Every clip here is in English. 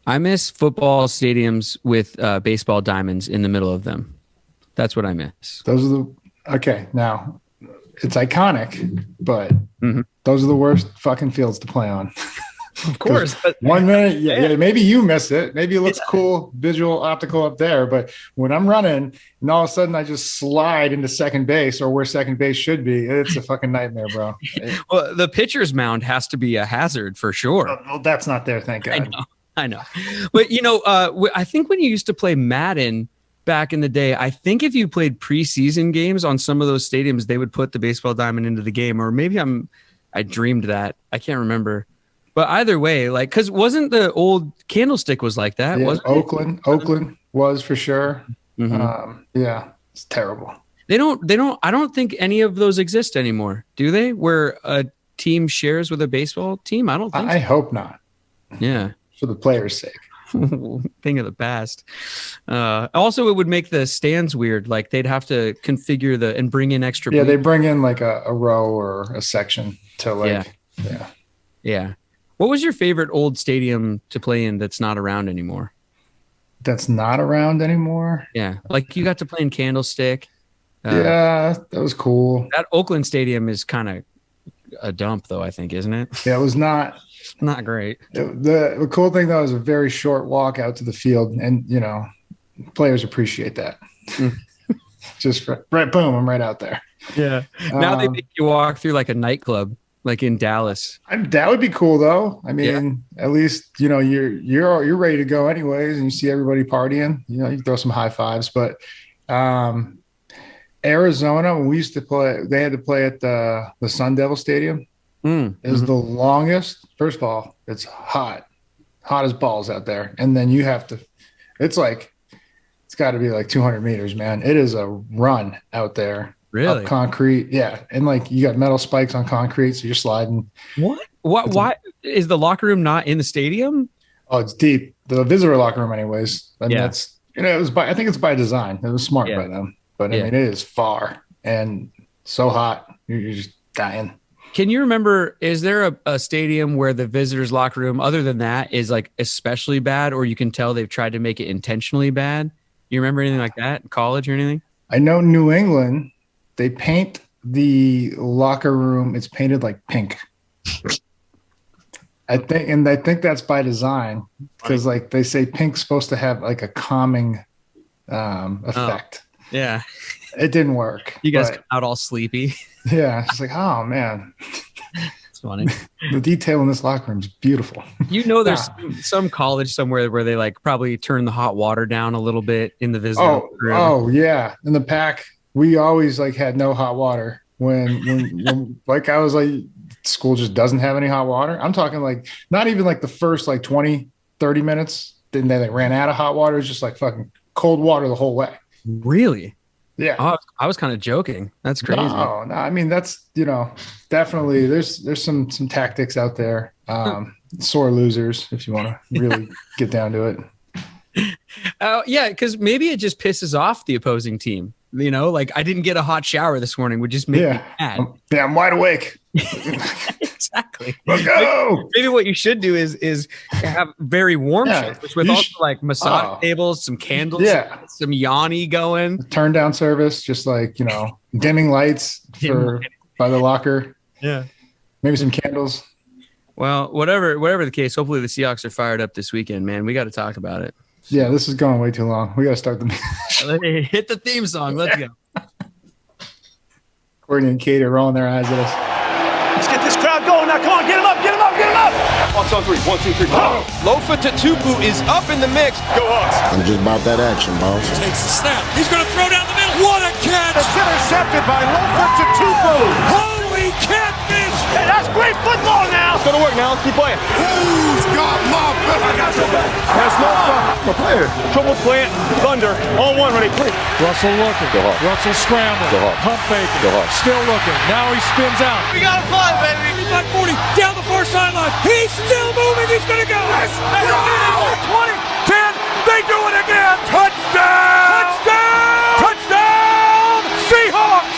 I miss football stadiums with baseball diamonds in the middle of them. That's what I miss. Those are okay. Now, it's iconic, but those are the worst fucking fields to play on. Of course. But 1 minute, yeah, maybe you miss it. Maybe it looks cool, visual, optical up there. But when I'm running and all of a sudden I just slide into second base or where second base should be, it's a fucking nightmare, bro. Well, the pitcher's mound has to be a hazard for sure. Well, that's not there, thank God. I know. But, I think when you used to play Madden back in the day, I think if you played preseason games on some of those stadiums, they would put the baseball diamond into the game. Or maybe I dreamed that. I can't remember. But either way, like, because wasn't the old Candlestick was like that? Yeah, wasn't Oakland was for sure. Yeah, it's terrible. I don't think any of those exist anymore, do they? Where a team shares with a baseball team? I don't think I hope not. Yeah. For the players' sake. Thing of the past. Also, it would make the stands weird. Like they'd have to configure and bring in extra. Yeah, they bring in like a row or a section to like. Yeah. What was your favorite old stadium to play in that's not around anymore? That's not around anymore? Yeah. Like you got to play in Candlestick. Yeah, that was cool. That Oakland Stadium is kind of a dump, though, I think, isn't it? Yeah, it was not great. The cool thing, though, is a very short walk out to the field. And, players appreciate that. Just right, boom, I'm right out there. Yeah. Now they make you walk through like a nightclub. Like in Dallas. That would be cool though. I mean, at least, you're ready to go anyways. And you see everybody partying, you throw some high fives, but, Arizona, when we used to play, they had to play at the Sun Devil Stadium is the longest. First of all, it's hot as balls out there. And then you have to, it's got to be like 200 meters, man. It is a run out there. Really? Up concrete. Yeah. And like you got metal spikes on concrete. So you're sliding. What? Why is the locker room not in the stadium? Oh, it's deep. The visitor locker room anyways. And that's, I think it's by design. It was smart by them, but I mean, it is far and so hot. You're just dying. Can you remember, is there a stadium where the visitors locker room, other than that, is like especially bad, or you can tell they've tried to make it intentionally bad? You remember anything like that in college or anything? I know New England, they paint the locker room. It's painted like pink. I think that's by design because like they say pink's supposed to have like a calming effect. Oh, yeah. It didn't work. You guys come out all sleepy. Yeah. It's like, oh man. It's funny. The detail in this locker room is beautiful. There's some college somewhere where they like probably turn the hot water down a little bit in the visitor room. Oh yeah. In the pack, we always like had no hot water when like I was like, school just doesn't have any hot water. I'm talking like not even like the first like 20, 30 minutes. Then they ran out of hot water. It's just like fucking cold water the whole way. Really? Yeah. Oh, I was kind of joking. That's crazy. No, I mean, that's, definitely there's some tactics out there. Sore losers, if you want to really get down to it. Yeah. Cause maybe it just pisses off the opposing team. Like I didn't get a hot shower this morning would just make me mad. Yeah. I'm wide awake. Exactly. Let's go. Maybe what you should do is have very warm showers with also like massage tables, some candles, some Yanni going. Turn down service, just like, dimming lights by the locker. Yeah. Maybe some candles. Well, whatever the case, hopefully the Seahawks are fired up this weekend, man. We got to talk about it. Yeah, this is going way too long. We got to start the hit the theme song. Let's go. Courtney and Kate are rolling their eyes at us. Let's get this crowd going now. Come on, get him up, get him up, get him up. On 3. 1, 2, 3. Oh. Lofa Tatupu is up in the mix. Go Hawks. I'm just about that action, boss. Takes the snap. He's going to throw down the middle. What a catch. It's intercepted by Lofa Tatupu. Holy catfish. Hey, that's great football now. It's going to work now. Let's keep playing. Who's got my back? I got your back. That's Lofa. The player. Triple plant. Thunder. On 1, ready. Play. Russell looking. Go Hawks. Russell scrambling. Go Hawks. Pump faking. Go Hawks. Still looking. Now he spins out. We got a fly, baby. 35-40. Down the far sideline. He's still moving. He's going to go. Yes. 20, 10. They do it again. Touchdown. Touchdown. Touchdown. Seahawks.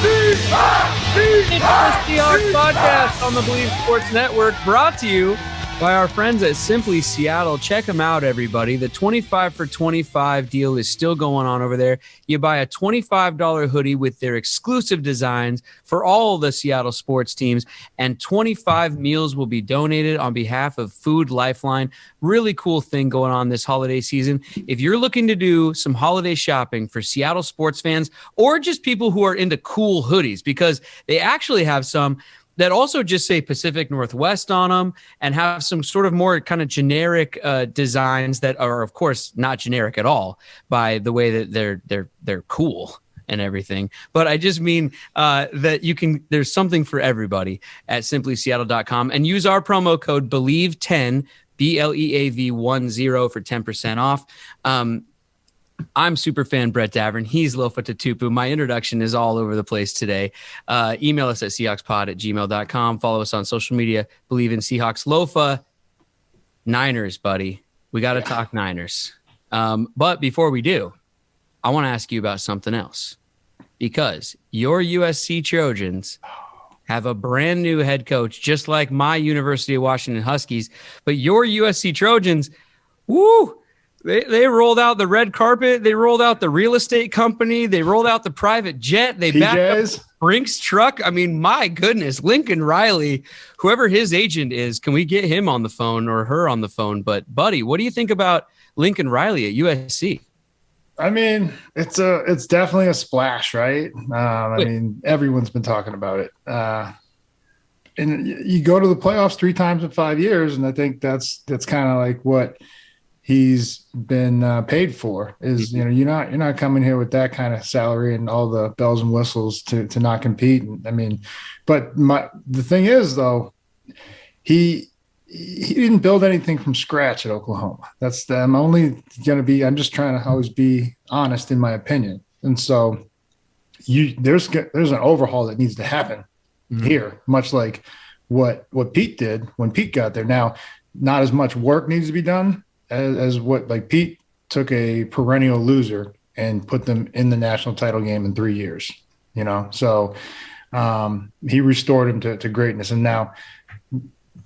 It's the Seahawks podcast on the Believe Sports Network, brought to you by our friends at Simply Seattle. Check them out, everybody. The 25 for 25 deal is still going on over there. You buy a $25 hoodie with their exclusive designs for all the Seattle sports teams, and 25 meals will be donated on behalf of Food Lifeline. Really cool thing going on this holiday season. If you're looking to do some holiday shopping for Seattle sports fans or just people who are into cool hoodies, because they actually have some that also just say Pacific Northwest on them and have some sort of more kind of generic designs that are, of course, not generic at all by the way that they're cool and everything. But I just mean that there's something for everybody at simplyseattle.com, and use our promo code BELIEVE10, BLEAV10 for 10% off. I'm superfan Brett Davern. He's Lofa Tatupu. My introduction is all over the place today. Email us at SeahawksPod@gmail.com. Follow us on social media. Believe in Seahawks. Lofa, Niners, buddy. We got to talk Niners. But before we do, I want to ask you about something else, because your USC Trojans have a brand new head coach, just like my University of Washington Huskies. But your USC Trojans, woo! They rolled out the red carpet. They rolled out the real estate company. They rolled out the private jet. They backed up Brink's truck. I mean, my goodness, Lincoln Riley, whoever his agent is, can we get him on the phone or her on the phone? But buddy, what do you think about Lincoln Riley at USC? I mean, it's definitely a splash, right? I mean, everyone's been talking about it. And you go to the playoffs 3 times in 5 years, and I think that's kind of like what he's been paid for. Is, you know, you're not coming here with that kind of salary and all the bells and whistles to not compete. I mean, but the thing is, though, he didn't build anything from scratch at Oklahoma. I'm just trying to always be honest in my opinion. And so there's an overhaul that needs to happen here, much like what Pete did when Pete got there. Now, not as much work needs to be done as what, like, Pete took a perennial loser and put them in the national title game in 3 years, you know? So he restored him to greatness. And now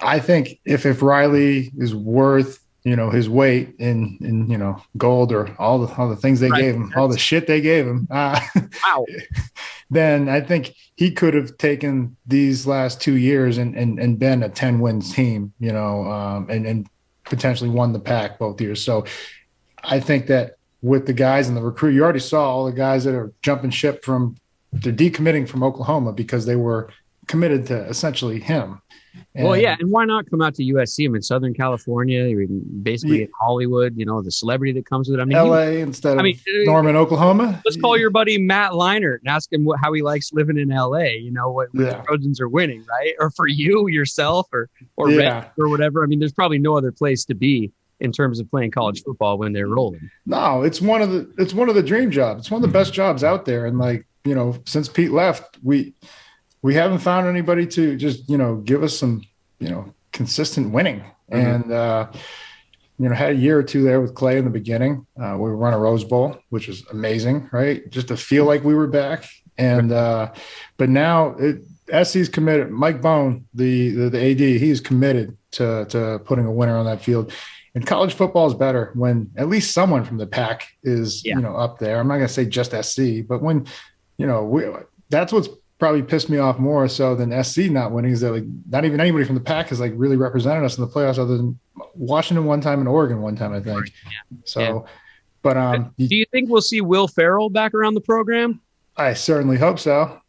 I think if Riley is worth, you know, his weight in you know, gold or all the things they gave him, all the shit they gave him, then I think he could have taken these last 2 years and been a 10-win team, you know, and potentially won the pack both years. So I think that with the guys and the recruit, you already saw all the guys that are jumping ship they're decommitting from Oklahoma because they were committed to essentially him. Well, yeah, and why not come out to USC? I'm in Southern California, you're basically in Hollywood, you know, the celebrity that comes with it. I mean, LA instead of Norman, Oklahoma. Let's call your buddy Matt Leinart and ask him how he likes living in LA, you know, when the Trojans are winning, right? Or for you, yourself, or Red, or whatever. I mean, there's probably no other place to be in terms of playing college football when they're rolling. No, it's one of the dream jobs. It's one of the best jobs out there. And, like, you know, since Pete left, we haven't found anybody to just, you know, give us some, you know, consistent winning. And, you know, had a year or two there with Clay in the beginning. We run a Rose Bowl, which was amazing, right? Just to feel like we were back. And, but now SC's committed. Mike Bone, the AD, he's committed to putting a winner on that field. And college football is better when at least someone from the pack is, you know, up there. I'm not going to say just SC, but when, you know, that's what's probably pissed me off more so than SC not winning, is that, like, not even anybody from the pack has, like, really represented us in the playoffs other than Washington one time and Oregon one time, I think. So, but do you think we'll see Will Ferrell back around the program? I certainly hope so.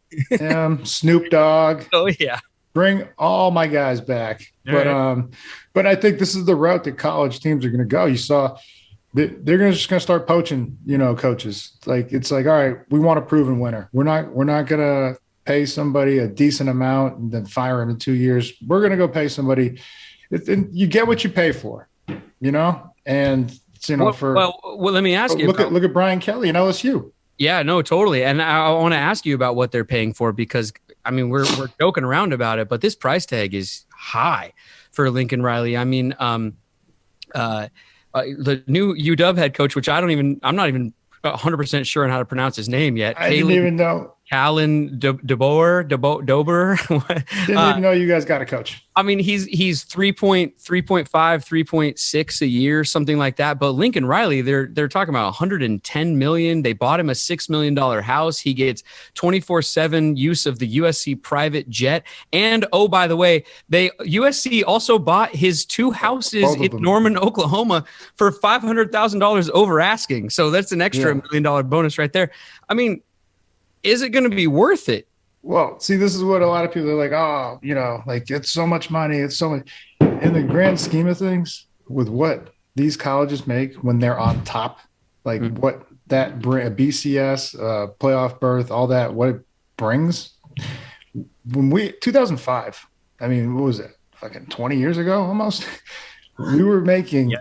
Snoop Dogg. Oh yeah. Bring all my guys back. But I think this is the route that college teams are going to go. You saw they're just going to start poaching, you know, coaches. Like, it's like, all right, we want a proven winner. We're not going to pay somebody a decent amount and then fire him in 2 years. We're going to go pay somebody. You get what you pay for, you know? And, you know, well, let me ask you. Look at Brian Kelly and LSU. Yeah, no, totally. And I want to ask you about what they're paying for, because, I mean, we're joking around about it, but this price tag is high for Lincoln Riley. I mean, the new UW head coach, which I'm not even 100% sure on how to pronounce his name yet. I didn't even know. Callan Dober. Didn't even know you guys got a coach. I mean, he's 3.5, 3.6 a year, something like that. But Lincoln Riley, they're talking about 110 million. They bought him a $6 million house. He gets 24/7 use of the USC private jet. And oh, by the way, USC also bought his 2 houses in Norman, Oklahoma for $500,000 over asking. So that's an extra $1 million bonus right there. I mean, is it going to be worth it? Well, see, this is what a lot of people are like, oh, like it's so much money. It's so much in the grand scheme of things with what these colleges make when they're on top, like what that bring a BCS, playoff berth, all that, what it brings. When 2005, I mean, what was it? Fucking 20 years ago almost. We were making,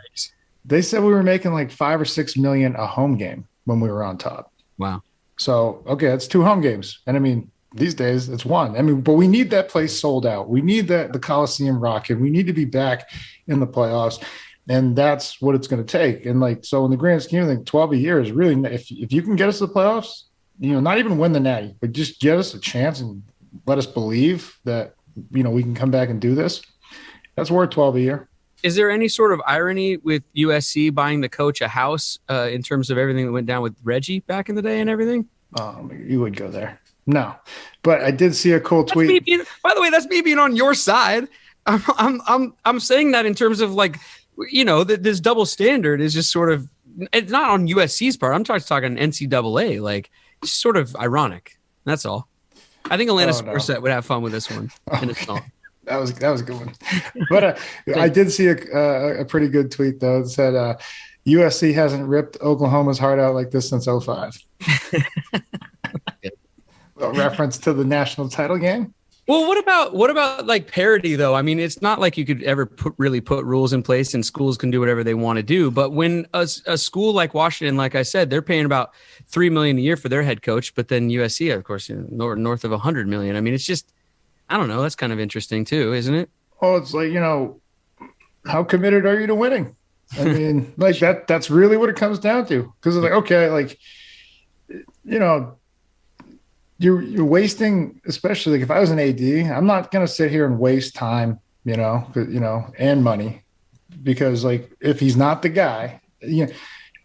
they said we were making like 5 or 6 million a home game when we were on top. Wow. So, okay, that's 2 home games. And I mean, these days it's 1. I mean, but we need that place sold out. We need the Coliseum rocking. We need to be back in the playoffs. And that's what it's going to take. And like, so in the grand scheme of things, 12 a year is really, if you can get us to the playoffs, not even win the Natty, but just give us a chance and let us believe that, we can come back and do this. That's worth 12 a year. Is there any sort of irony with USC buying the coach a house in terms of everything that went down with Reggie back in the day and everything? You would go there. No, but I did see a cool tweet. By the way, that's me being on your side. I'm saying that in terms of like, this double standard is just sort of, it's not on USC's part. I'm talking NCAA. Like, it's sort of ironic. That's all. I think Atlanta Sports would have fun with this one. That was a good one. But I did see a pretty good tweet, though. It said USC hasn't ripped Oklahoma's heart out like this since 2005. A reference to the national title game. Well, what about like parity, though? I mean, it's not like you could ever put rules in place and schools can do whatever they want to do. But when a school like Washington, like I said, they're paying about $3 million a year for their head coach, but then USC, of course, north of $100 million. I mean, it's just, I don't know. That's kind of interesting too, isn't it? Oh, it's like, how committed are you to winning? I mean, like that's really what it comes down to. Because it's like, okay, like, you're wasting, especially like if I was an AD, I'm not going to sit here and waste time, and money, because like if he's not the guy,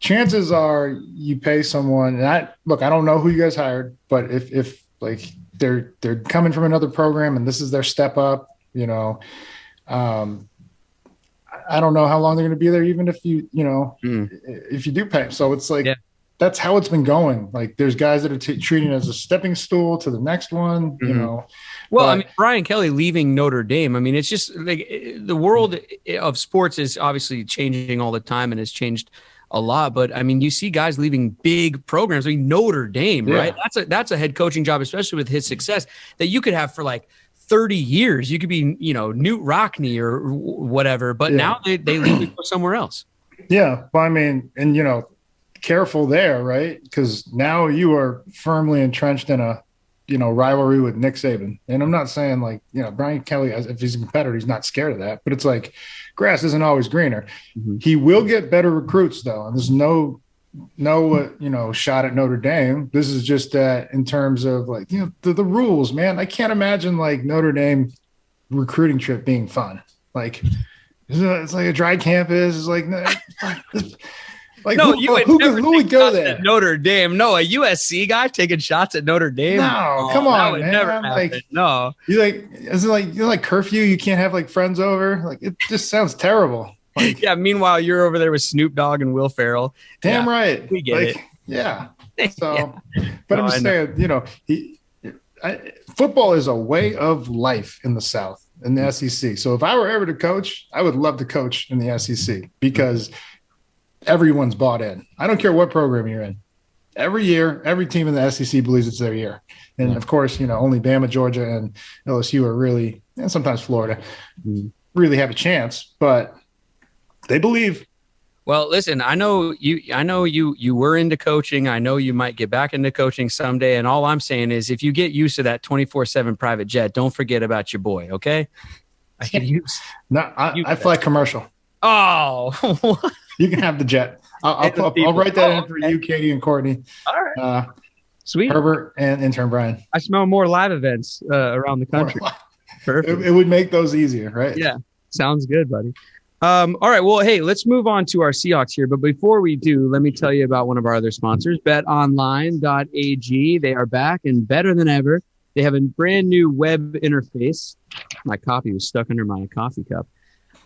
chances are you pay someone. And I don't know who you guys hired, but if like they're coming from another program and this is their step up, I don't know how long they're going to be there, even if if you do pay them. So it's like, that's how it's been going. Like there's guys that are treating it as a stepping stool to the next one, Well, I mean, Brian Kelly leaving Notre Dame. I mean, it's just like the world of sports is obviously changing all the time and has changed a lot. But I mean, you see guys leaving big programs. I mean, Notre Dame, right? That's a head coaching job, especially with his success, that you could have for like 30 years. You could be, Newt Rockney or whatever. But now they leave it for somewhere else. Yeah. Well, I mean, and careful there, right? Because now you are firmly entrenched in a rivalry with Nick Saban. And I'm not saying like Brian Kelly, if he's a competitor, he's not scared of that, but it's like grass isn't always greener. He will get better recruits though, and there's no shot at Notre Dame. This is just that in terms of like the rules, man. I can't imagine like Notre Dame recruiting trip being fun. Like it's like a dry campus. It's like like, no, who would go there? Notre Dame. No, a USC guy taking shots at Notre Dame. No, come on, that would man. Never happen. Like, no. You like, is it like curfew? You can't have like friends over. Like, it just sounds terrible. Like, yeah. Meanwhile, you're over there with Snoop Dogg and Will Ferrell. Damn right. We get it. Yeah. So, but I'm just saying, football is a way of life in the South, in the SEC. So if I were ever to coach, I would love to coach in the SEC because everyone's bought in. I don't care what program you're in. Every year, every team in the SEC believes it's their year. And of course, only Bama, Georgia, and LSU are really, and sometimes Florida, really have a chance, but they believe. Well, listen, I know you were into coaching. I know you might get back into coaching someday. And all I'm saying is if you get used to that 24/7 private jet, don't forget about your boy. Okay. I can use. No, I fly commercial. Oh, you can have the jet. I'll write that in for you, Katie and Courtney. All right. Sweet. Herbert and intern Brian. I smell more live events around the country. Perfect. It would make those easier, right? Yeah. Sounds good, buddy. All right. Well, hey, let's move on to our Seahawks here. But before we do, let me tell you about one of our other sponsors, BETONLINE.AG. They are back and better than ever. They have a brand new web interface. My coffee was stuck under my coffee cup.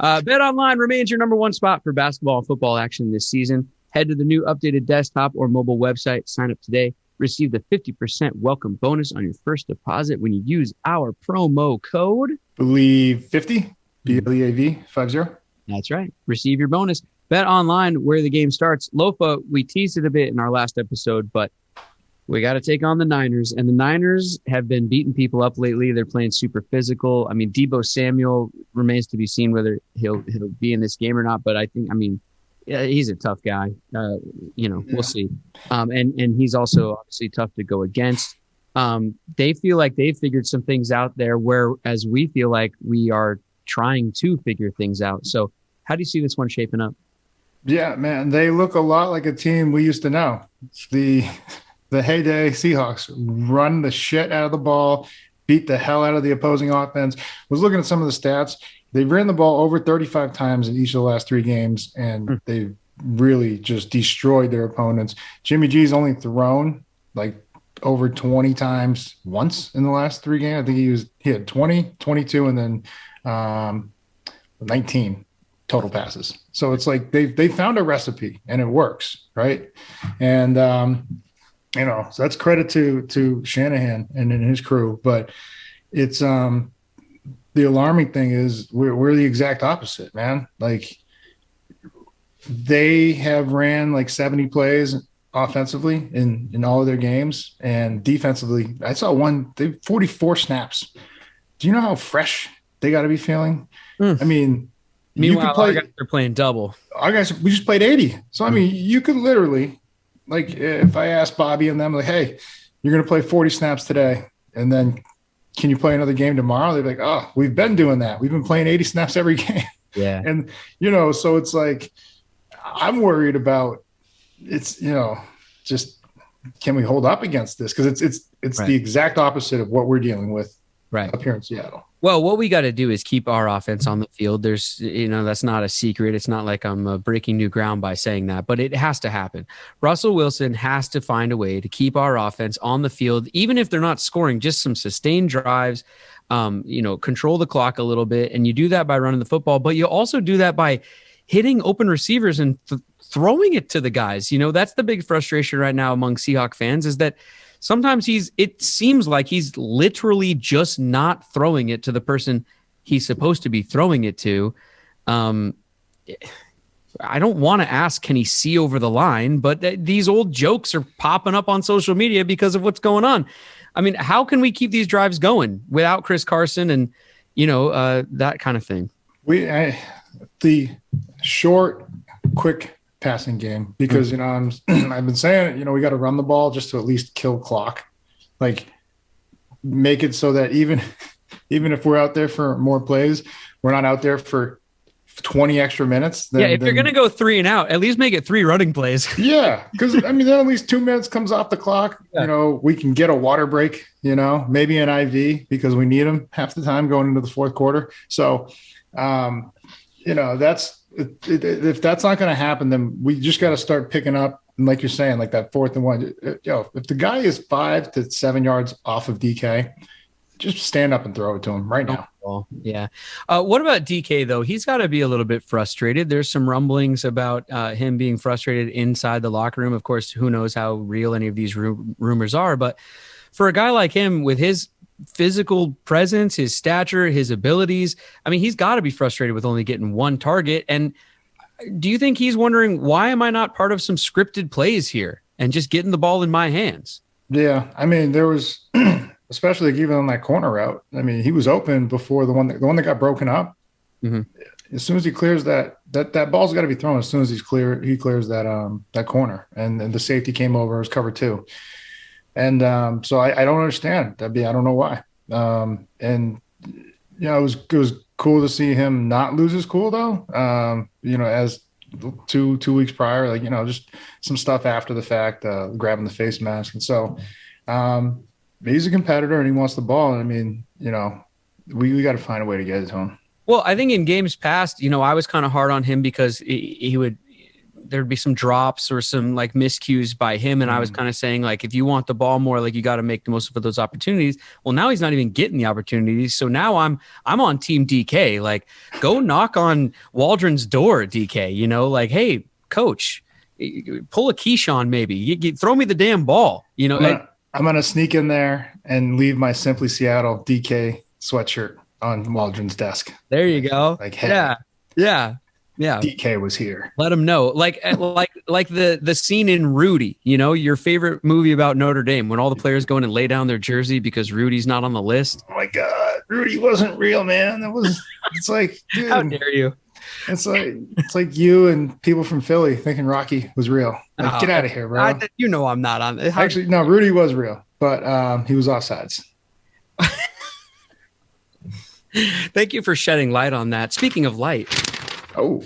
BetOnline remains your number one spot for basketball and football action this season. Head to the new updated desktop or mobile website. Sign up today. Receive the 50% welcome bonus on your first deposit when you use our promo code. Believe 50, BLEAV 50. That's right. Receive your bonus. Bet online where the game starts. Lofa, we teased it a bit in our last episode, but we got to take on the Niners. And the Niners have been beating people up lately. They're playing super physical. I mean, Deebo Samuel remains to be seen whether he'll be in this game or not. But yeah, he's a tough guy. We'll see. And he's also obviously tough to go against. They feel like they've figured some things out there, whereas we feel like we are trying to figure things out. So how do you see this one shaping up? Yeah, man, they look a lot like a team we used to know. The heyday Seahawks run the shit out of the ball, beat the hell out of the opposing offense. Was looking at some of the stats. They ran the ball over 35 times in each of the last 3 games, and they really just destroyed their opponents. Jimmy G's only thrown like over 20 times once in the last 3 games. I think he had 20, 22, and then 19 total passes. So it's like they found a recipe and it works, right? And so that's credit to Shanahan and his crew. But it's the alarming thing is we're the exact opposite, man. Like they have ran like 70 plays offensively in all of their games, and defensively, I saw they 44 snaps. Do you know how fresh they got to be feeling? I mean, meanwhile, our guys are playing double. Our guys, we just played 80. So I mean, you could literally, like, if I asked Bobby and them, like, hey, you're going to play 40 snaps today, and then can you play another game tomorrow? They'd be like, oh, we've been doing that. We've been playing 80 snaps every game. Yeah. And, so it's like, I'm worried about just can we hold up against this? Because it's right. The exact opposite of what we're dealing with right up here in Seattle. Well, what we got to do is keep our offense on the field. There's, that's not a secret. It's not like I'm breaking new ground by saying that, but it has to happen. Russell Wilson has to find a way to keep our offense on the field, even if they're not scoring, just some sustained drives, control the clock a little bit. And you do that by running the football, but you also do that by hitting open receivers and throwing it to the guys. That's the big frustration right now among Seahawk fans is that sometimes it seems like he's literally just not throwing it to the person he's supposed to be throwing it to. I don't want to ask, can he see over the line? But these old jokes are popping up on social media because of what's going on. I mean, how can we keep these drives going without Chris Carson and, that kind of thing? The short, quick passing game, because I've been saying it, we got to run the ball just to at least kill clock, like make it so that even if we're out there for more plays, we're not out there for 20 extra minutes. If you're gonna go 3 and out, at least make it 3 running plays. Yeah, because then at least 2 minutes comes off the clock. Yeah. We can get a water break, maybe an IV, because we need them half the time going into the fourth quarter. So that's if that's not going to happen, then we just got to start picking up. And like you're saying, like that 4th and 1, if the guy is 5 to 7 yards off of DK, just stand up and throw it to him right now. Yeah. What about DK though? He's got to be a little bit frustrated. There's some rumblings about him being frustrated inside the locker room. Of course, who knows how real any of these rumors are, but for a guy like him with his physical presence, his stature, his abilities, I mean, he's got to be frustrated with only getting 1 target. And do you think he's wondering, why am I not part of some scripted plays here and just getting the ball in my hands? Yeah. I mean, there was, especially even on that corner route, I mean, he was open before the one that got broken up. Mm-hmm. As soon as he clears that ball's got to be thrown as soon as he clears that corner, and the safety came over, it was cover 2. And so I don't understand. I don't know why. It was cool to see him not lose his cool though. As two weeks prior, just some stuff after the fact, grabbing the face mask. And so He's a competitor and he wants the ball. I mean, we got to find a way to get it to him. Well, I think in games past, I was kind of hard on him because there'd be some drops or some like miscues by him. And I was kind of saying, like, if you want the ball more, like, you got to make the most of those opportunities. Well, now he's not even getting the opportunities. So now I'm on team DK. Like, go knock on Waldron's door, DK, like, hey, coach, pull a Keyshawn, maybe throw me the damn ball, I'm going to sneak in there and leave my Simply Seattle DK sweatshirt on Waldron's desk. There you go. Like, hey, yeah. DK was here. Let him know. Like the scene in Rudy, your favorite movie about Notre Dame, when all the players go in and lay down their jersey because Rudy's not on the list. Oh my God, Rudy wasn't real, man. It's like, dude, how dare you? It's like you and people from Philly thinking Rocky was real. Like, get out of here, bro. I'm not on it. Actually, no, Rudy was real, but he was offsides. Thank you for shedding light on that. Speaking of light. Oh,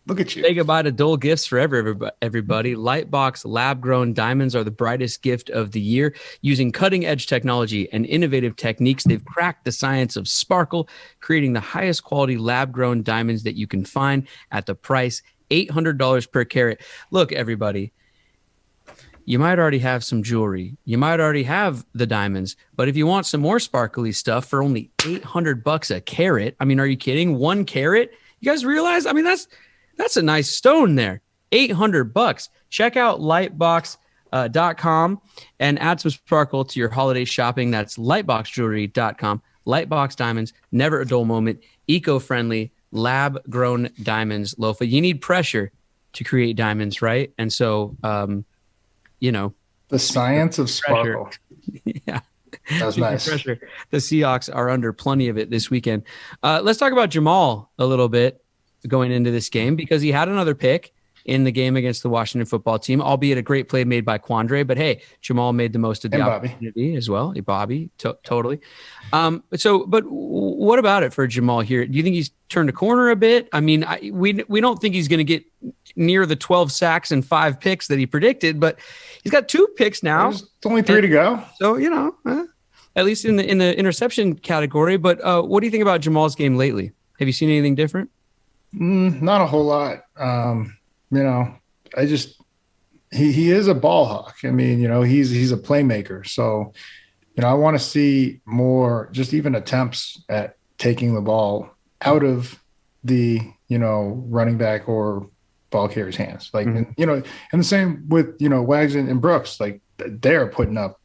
look at you. Say goodbye to dull gifts for everybody. Lightbox lab-grown diamonds are the brightest gift of the year. Using cutting-edge technology and innovative techniques, they've cracked the science of sparkle, creating the highest quality lab-grown diamonds that you can find at the price $800 per carat. Look, everybody, you might already have some jewelry. You might already have the diamonds. But if you want some more sparkly stuff for only $800 a carat, I mean, are you kidding? 1 carat? You guys realize? I mean, that's a nice stone there. $800. Check out lightbox.com and add some sparkle to your holiday shopping. That's lightboxjewelry.com. Lightbox diamonds, never a dull moment, eco-friendly, lab-grown diamonds. Lofa, you need pressure to create diamonds, right? And so, the science of sparkle. Yeah. That's nice. Pressure. The Seahawks are under plenty of it this weekend. Let's talk about Jamal a little bit going into this game, because he had another pick in the game against the Washington football team, albeit a great play made by Quandre. But hey, Jamal made the most of the opportunity as well. Hey, Bobby, totally. But what about it for Jamal here? Do you think he's turned a corner a bit? I mean, we don't think he's going to get near the 12 sacks and 5 picks that he predicted, but he's got 2 picks now. There's only 3 to go. So, at least in the interception category. But what do you think about Jamal's game lately? Have you seen anything different? Not a whole lot. He is a ball hawk. I mean, he's a playmaker. So, I want to see more, just even attempts at taking the ball out of the, running back or ball carrier's hands. Like, and the same with, Wags and Brooks, like they're putting up,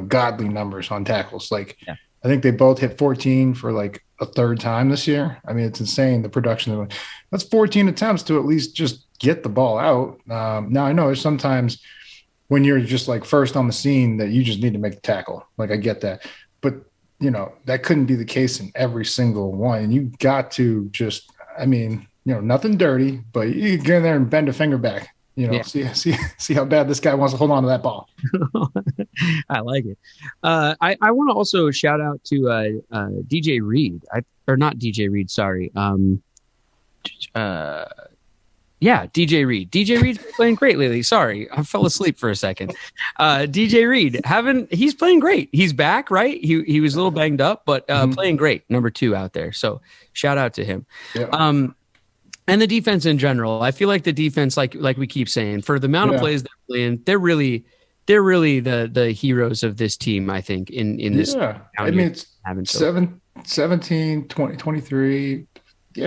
godly numbers on tackles. Like, yeah. I think they both hit 14 for like a third time this year. I mean, it's insane, the production. That's 14 attempts to at least just get the ball out. Now I know there's sometimes when you're just like first on the scene that you just need to make the tackle. Like, I get that, but that couldn't be the case in every single one. And you got to just, nothing dirty, but you get in there and bend a finger back. See how bad this guy wants to hold on to that ball. I like it. I want to also shout out to DJ Reed, or not DJ Reed. Sorry. DJ Reed. DJ Reed's playing great lately. Sorry, I fell asleep for a second. DJ Reed, he's playing great. He's back, right? He was a little banged up, but playing great. Number 2 out there. So shout out to him. Yeah. And the defense in general. I feel like the defense, like we keep saying, for the amount of plays they're playing, they're really the heroes of this team, I think, in this. Yeah. I mean, it's 17, 20, 23,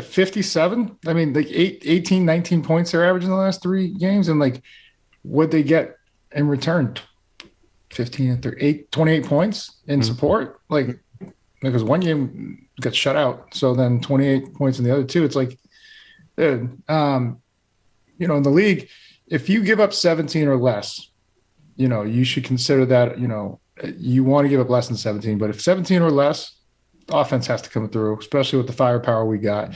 57. I mean, like 18, 19 points they're averaging the last 3 games. And like what they get in return, 15 and 28 points in support. Like, because one game got shut out. So then 28 points in the other 2. It's like, dude, in the league, if you give up 17 or less, you should consider that, you want to give up less than 17. But if 17 or less, the offense has to come through, especially with the firepower we got.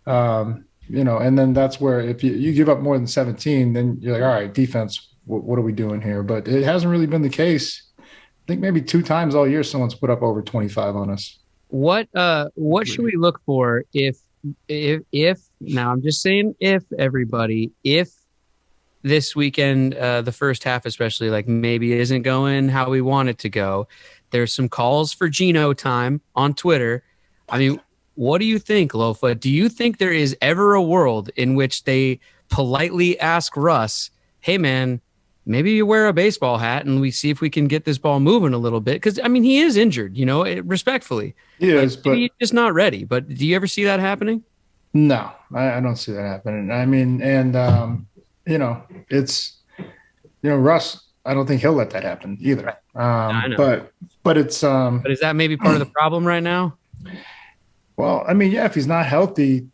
And then that's where if you give up more than 17, then you're like, all right, defense, what are we doing here? But it hasn't really been the case. I think maybe 2 times all year someone's put up over 25 on us. What should we look for if now I'm just saying if this weekend, the first half especially, like maybe isn't going how we want it to go. There's some calls for Geno time on Twitter. I mean, what do you think, Lofa? Do you think there is ever a world in which they politely ask Russ, hey, man, maybe you wear a baseball hat and we see if we can get this ball moving a little bit? Because, I mean, he is injured, respectfully. He is, but he's just not ready. But do you ever see that happening? no, I don't see that happening. I mean, and, it's, Russ, I don't think he'll let that happen either. I know. But it's But is that maybe part of the problem right now? well, I mean, yeah, if he's not healthy,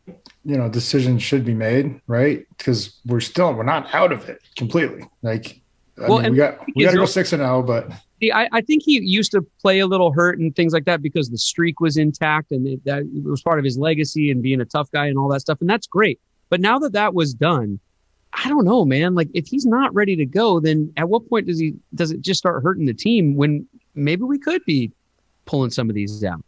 decisions should be made, right? Because we're not out of it completely. Like, I mean, we got to go 6-0, but see, I think he used to play a little hurt and things like that because the streak was intact and that it was part of his legacy and being a tough guy and all that stuff. And that's great. But now that was done, I don't know, man. Like, if he's not ready to go, then at what point does it just start hurting the team when maybe we could be pulling some of these out?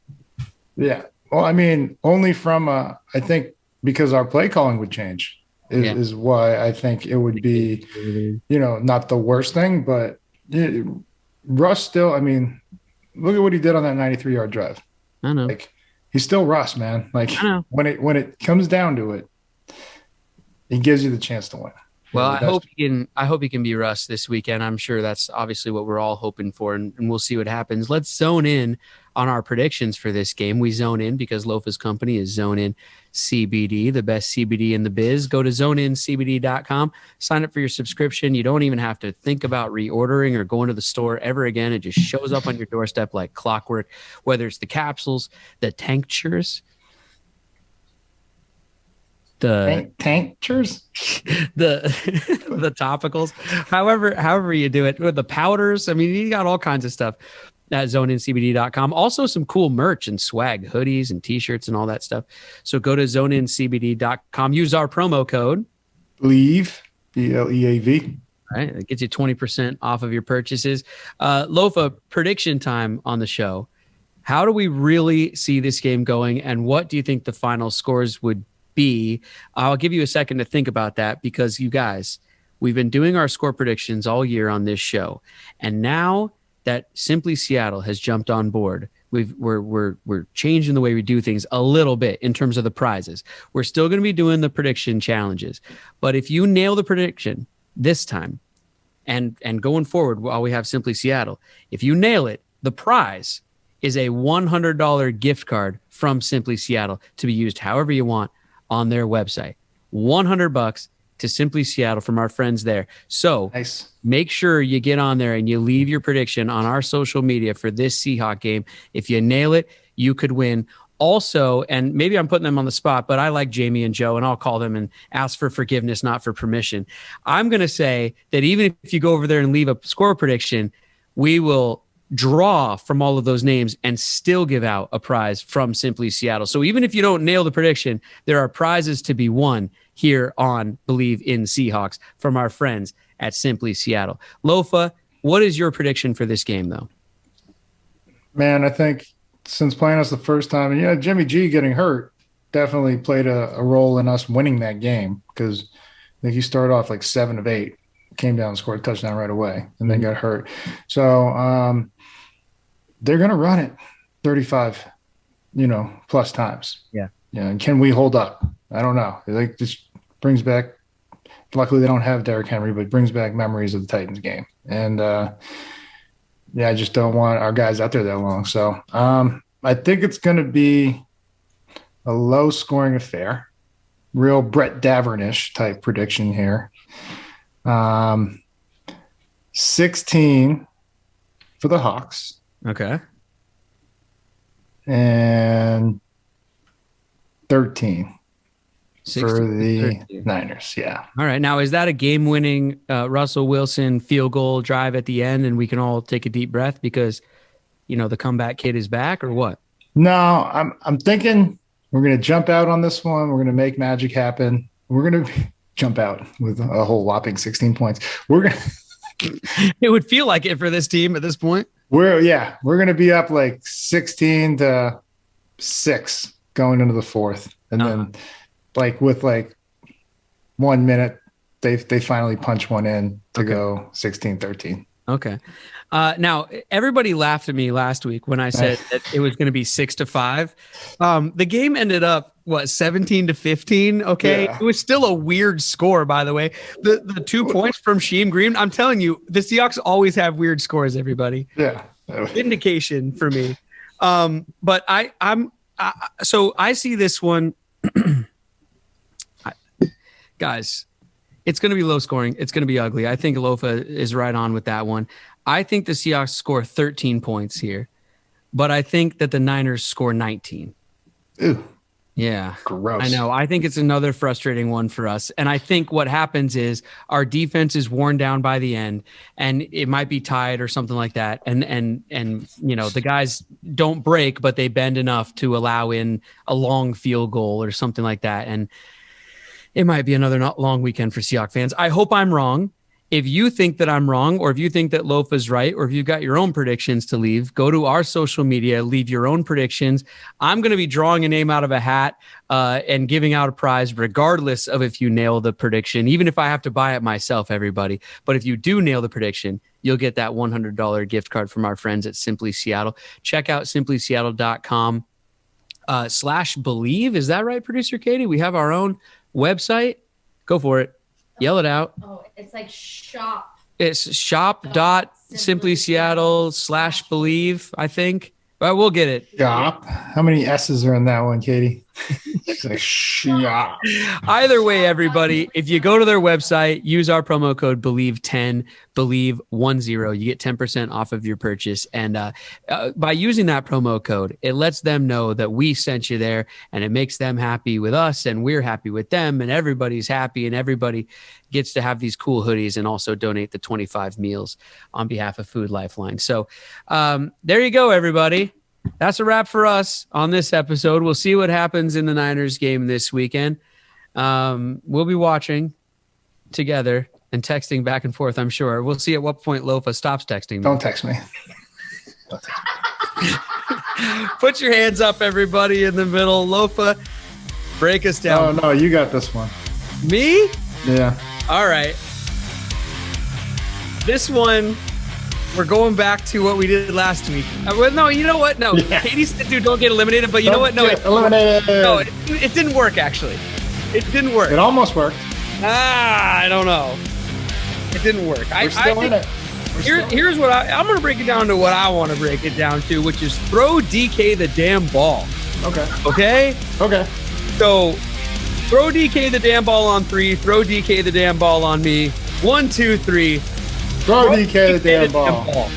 yeah. Well, I mean, only from I think because our play calling would change is why I think it would be, not the worst thing, but Russ still, I mean, look at what he did on that 93-yard drive. I know. Like, he's still Russ, man. Like, when it comes down to it, he gives you the chance to win. Well, I hope he can be Russ this weekend. I'm sure that's obviously what we're all hoping for, and we'll see what happens. Let's zone in on our predictions for this game. We zone in because Lofa's company is Zone In CBD, the best CBD in the biz. Go to zoneincbd.com, sign up for your subscription. You don't even have to think about reordering or going to the store ever again. It just shows up on your doorstep like clockwork, whether it's the capsules, the tinctures, the topicals, however you do it, with the powders. I mean, you got all kinds of stuff at zoneincbd.com. Also some cool merch and swag, hoodies and t-shirts and all that stuff. So go to zoneincbd.com, use our promo code BLEAV, BLEAV. All right, it gets you 20% off of your purchases. Lofa, prediction time on the show. How do we really see this game going, and what do you think the final scores would be? I'll give you a second to think about that, because you guys, we've been doing our score predictions all year on this show, and now that Simply Seattle has jumped on board, we're changing the way we do things a little bit in terms of the prizes. We're still going to be doing the prediction challenges, but if you nail the prediction this time and going forward while we have Simply Seattle, if you nail it, the prize is a $100 gift card from Simply Seattle to be used however you want on their website. $100 to Simply Seattle from our friends there. So nice. Make sure you get on there and you leave your prediction on our social media for this Seahawk game. If you nail it, you could win. Also, and maybe I'm putting them on the spot, but I like Jamie and Joe, and I'll call them and ask for forgiveness, not for permission. I'm going to say that even if you go over there and leave a score prediction, we will draw from all of those names and still give out a prize from Simply Seattle. So even if you don't nail the prediction, there are prizes to be won here on Believe in Seahawks from our friends at Simply Seattle. Lofa, what is your prediction for this game, though? Man, I think since playing us the first time, and Jimmy G getting hurt definitely played a role in us winning that game, because I think he started off like 7 of 8, came down and scored a touchdown right away, and then got hurt. So they're going to run it 35, plus times. Yeah. And can we hold up? I don't know. Like, this brings back, luckily they don't have Derrick Henry, but brings back memories of the Titans game. And I just don't want our guys out there that long. So I think it's going to be a low scoring affair, real Brett Davern-ish type prediction here. 16 for the Hawks. Okay. And 13 for the 13. Niners. Yeah. All right. Now, is that a game-winning Russell Wilson field goal drive at the end, and we can all take a deep breath because, the comeback kid is back, or what? No, I'm thinking we're going to jump out on this one. We're going to make magic happen. We're going to jump out with a whole whopping 16 points. We're going to. It would feel like it for this team at this point. We're going to be up like 16-6 going into the fourth. And then with 1 minute they finally punched one in to go 16-13. Okay. Now everybody laughed at me last week when I said that it was going to be 6-5. The game ended up 17-15. Okay. Yeah. It was still a weird score, by the way. The 2 points from Sheem Green. I'm telling you, the Seahawks always have weird scores, everybody. Yeah. Vindication for me. But so I see this one, guys, it's going to be low scoring. It's going to be ugly. I think Lofa is right on with that one. I think the Seahawks score 13 points here, but I think that the Niners score 19. Ew. Yeah. Gross. I know. I think it's another frustrating one for us. And I think what happens is our defense is worn down by the end and it might be tied or something like that. And the guys don't break, but they bend enough to allow in a long field goal or something like that. And it might be another long weekend for Seahawks fans. I hope I'm wrong. If you think that I'm wrong, or if you think that Lofa's right, or if you've got your own predictions to leave, go to our social media, leave your own predictions. I'm going to be drawing a name out of a hat and giving out a prize regardless of if you nail the prediction, even if I have to buy it myself, everybody. But if you do nail the prediction, you'll get that $100 gift card from our friends at Simply Seattle. Check out simplyseattle.com /believe. Is that right, Producer Katie? We have our own website. Go for it. Yell it out. Oh, it's like shop. It's shop.simplyseattle /believe, I think. But we'll get it. Shop. How many S's are in that one, Katie? It's like shop. Either way, everybody, if you go to their website, use our promo code BELIEVE10, BELIEVE10, you get 10% off of your purchase. And by using that promo code, it lets them know that we sent you there, and it makes them happy with us, and we're happy with them, and everybody's happy, and everybody gets to have these cool hoodies and also donate the 25 meals on behalf of Food Lifeline. So there you go, everybody. That's a wrap for us on this episode. We'll see what happens in the Niners game this weekend. We'll be watching together and texting back and forth, I'm sure. We'll see at what point Lofa stops texting me. Don't text me. Put your hands up, everybody, in the middle. Lofa, break us down. Oh, no, you got this one. Me? Yeah. All right. This one, we're going back to what we did last week. Well, no, you know what? No, yeah. Katie said, dude, don't get eliminated. But you know what? No, eliminated. No, it didn't work, actually. It didn't work. It almost worked. I don't know. It didn't work. We're still in it. Here's what I'm going to break it down to what I want to break it down to, which is throw DK the damn ball. Okay. Okay? Okay. So throw DK the damn ball on 3. Throw DK the damn ball on me. 1, 2, 3. Throw DK the damn ball.